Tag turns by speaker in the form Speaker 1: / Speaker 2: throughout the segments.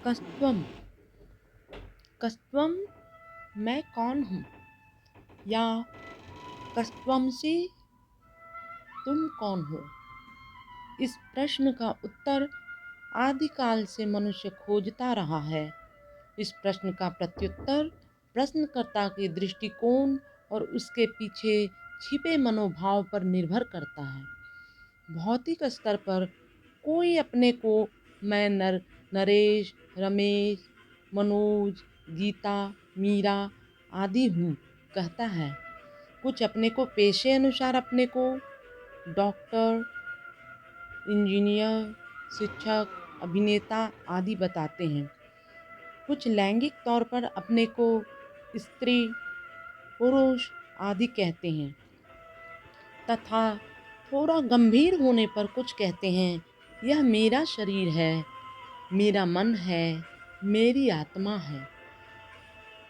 Speaker 1: कस्त्वम कस्त्वम मैं कौन हूँ, या कस्त्वमसि तुम कौन हो। इस प्रश्न का उत्तर आदिकाल से मनुष्य खोजता रहा है। इस प्रश्न का प्रत्युत्तर प्रश्नकर्ता के दृष्टिकोण और उसके पीछे छिपे मनोभाव पर निर्भर करता है। भौतिक स्तर पर कोई अपने को मैं नरेश, रमेश, मनोज, गीता, मीरा आदि हूँ कहता है। कुछ अपने को पेशे अनुसार अपने को डॉक्टर, इंजीनियर, शिक्षक, अभिनेता आदि बताते हैं। कुछ लैंगिक तौर पर अपने को स्त्री, पुरुष आदि कहते हैं, तथा थोड़ा गंभीर होने पर कुछ कहते हैं यह मेरा शरीर है, मेरा मन है, मेरी आत्मा है।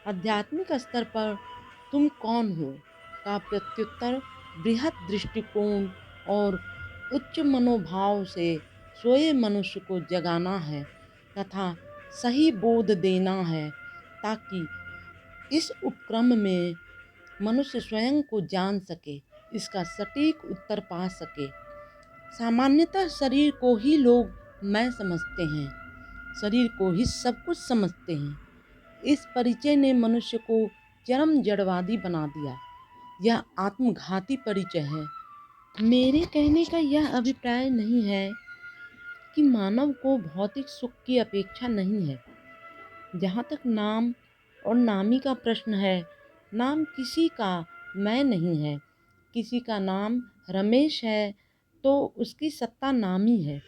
Speaker 1: आध्यात्मिक स्तर पर तुम कौन हो का प्रत्युत्तर बृहत दृष्टिकोण और उच्च मनोभाव से सोए मनुष्य को जगाना है तथा सही बोध देना है, ताकि इस उपक्रम में मनुष्य स्वयं को जान सके, इसका सटीक उत्तर पा सके। सामान्यतः शरीर को ही लोग मैं समझते हैं, शरीर को ही सब कुछ समझते हैं। इस परिचय ने मनुष्य को चरम जड़वादी बना दिया। यह आत्मघाती परिचय है। मेरे कहने का यह अभिप्राय नहीं है कि मानव को भौतिक सुख की अपेक्षा नहीं है। जहाँ तक नाम और नामी का प्रश्न है, नाम किसी का मैं नहीं है। किसी का नाम रमेश है तो उसकी सत्ता नामी है।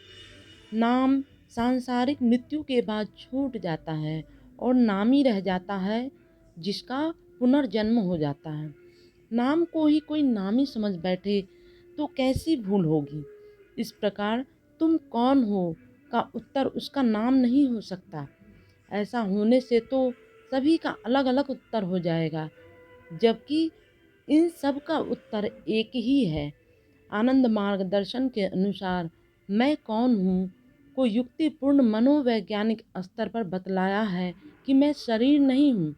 Speaker 1: नाम सांसारिक मृत्यु के बाद छूट जाता है और नामी रह जाता है जिसका पुनर्जन्म हो जाता है। नाम को ही कोई नामी समझ बैठे तो कैसी भूल होगी। इस प्रकार तुम कौन हो का उत्तर उसका नाम नहीं हो सकता। ऐसा होने से तो सभी का अलग अलग उत्तर हो जाएगा, जबकि इन सब का उत्तर एक ही है। आनंद मार्गदर्शन के अनुसार मैं कौन हूँ को युक्तिपूर्ण मनोवैज्ञानिक स्तर पर बतलाया है कि मैं शरीर नहीं हूँ,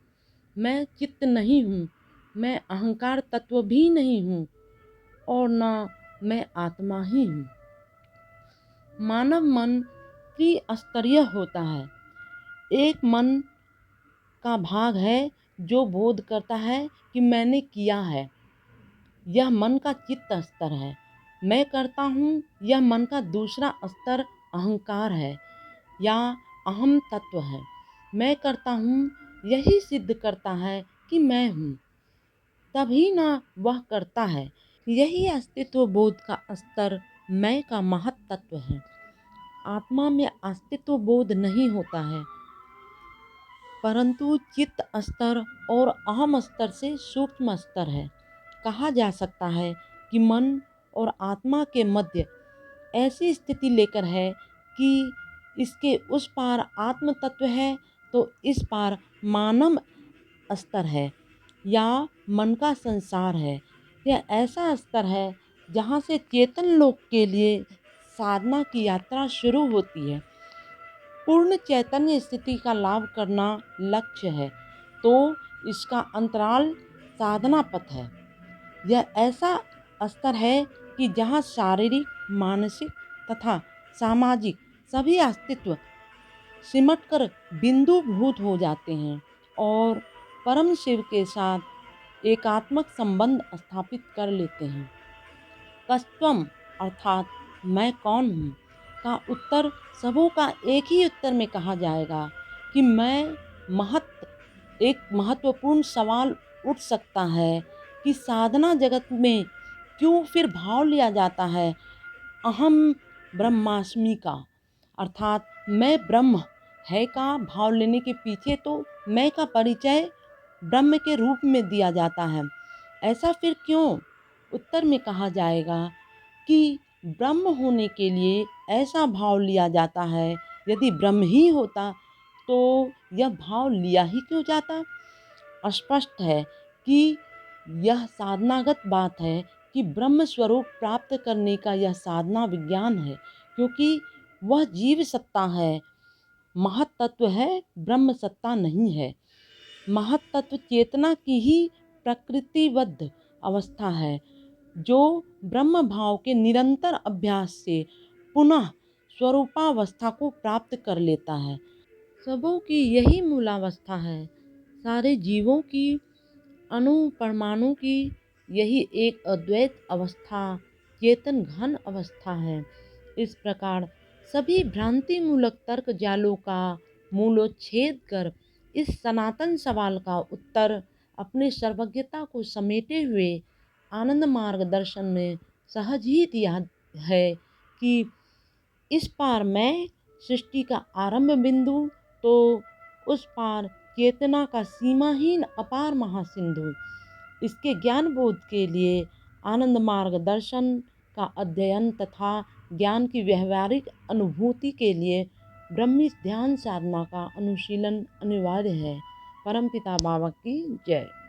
Speaker 1: मैं चित्त नहीं हूँ, मैं अहंकार तत्व भी नहीं हूँ और न मैं आत्मा ही हूँ। मानव मन त्रिस्तरीय होता है। एक मन का भाग है जो बोध करता है कि मैंने किया है, यह मन का चित्त स्तर है। मैं करता हूँ, यह मन का दूसरा स्तर अहंकार है या अहम तत्व है। मैं करता हूँ यही सिद्ध करता है कि मैं हूँ, तभी ना वह करता है। यही अस्तित्व बोध का स्तर मैं का महत तत्व है। आत्मा में अस्तित्व बोध नहीं होता है, परंतु चित्त स्तर और अहम स्तर से सूक्ष्म स्तर है। कहा जा सकता है कि मन और आत्मा के मध्य ऐसी स्थिति लेकर है कि इसके उस पार आत्म तत्व है तो इस पार मानव स्तर है या मन का संसार है। यह ऐसा स्तर है जहाँ से चेतन लोक के लिए साधना की यात्रा शुरू होती है। पूर्ण चैतन्य स्थिति का लाभ करना लक्ष्य है तो इसका अंतराल साधना पथ है। यह ऐसा स्तर है कि जहाँ शारीरिक, मानसिक तथा सामाजिक सभी अस्तित्व सिमटकर बिंदुभूत हो जाते हैं और परम शिव के साथ एकात्मक संबंध स्थापित कर लेते हैं। कस्त्वम अर्थात मैं कौन हूँ का उत्तर सबों का एक ही उत्तर में कहा जाएगा कि मैं एक महत्वपूर्ण सवाल उठ सकता है कि साधना जगत में क्यों फिर भाव लिया जाता है अहम ब्रह्मास्मि का, अर्थात मैं ब्रह्म है का भाव लेने के पीछे तो मैं का परिचय ब्रह्म के रूप में दिया जाता है। ऐसा फिर क्यों? उत्तर में कहा जाएगा कि ब्रह्म होने के लिए ऐसा भाव लिया जाता है। यदि ब्रह्म ही होता तो यह भाव लिया ही क्यों जाता? स्पष्ट है कि यह साधनागत बात है कि ब्रह्म स्वरूप प्राप्त करने का यह साधना विज्ञान है, क्योंकि वह जीव सत्ता है महत्तत्व है, ब्रह्म सत्ता नहीं है। महत्तत्व चेतना की ही प्रकृतिबद्ध अवस्था है, जो ब्रह्म भाव के निरंतर अभ्यास से पुनः स्वरूपावस्था को प्राप्त कर लेता है। सबों की यही मूलावस्था है। सारे जीवों की, अणु परमाणु की यही एक अद्वैत अवस्था, चेतन घन अवस्था है। इस प्रकार सभी भ्रांति मूलक तर्क जालों का मूलोच्छेद कर इस सनातन सवाल का उत्तर अपने सर्वज्ञता को समेटे हुए आनंद मार्गदर्शन में सहज ही दिया है कि इस पार मैं सृष्टि का आरंभ बिंदु, तो उस पार चेतना का सीमाहीन अपार महासिंधु। इसके ज्ञान बोध के लिए आनंद मार्गदर्शन का अध्ययन तथा ज्ञान की व्यवहारिक अनुभूति के लिए ब्रह्मी ध्यान साधना का अनुशीलन अनिवार्य है। परमपिता बाबा की जय।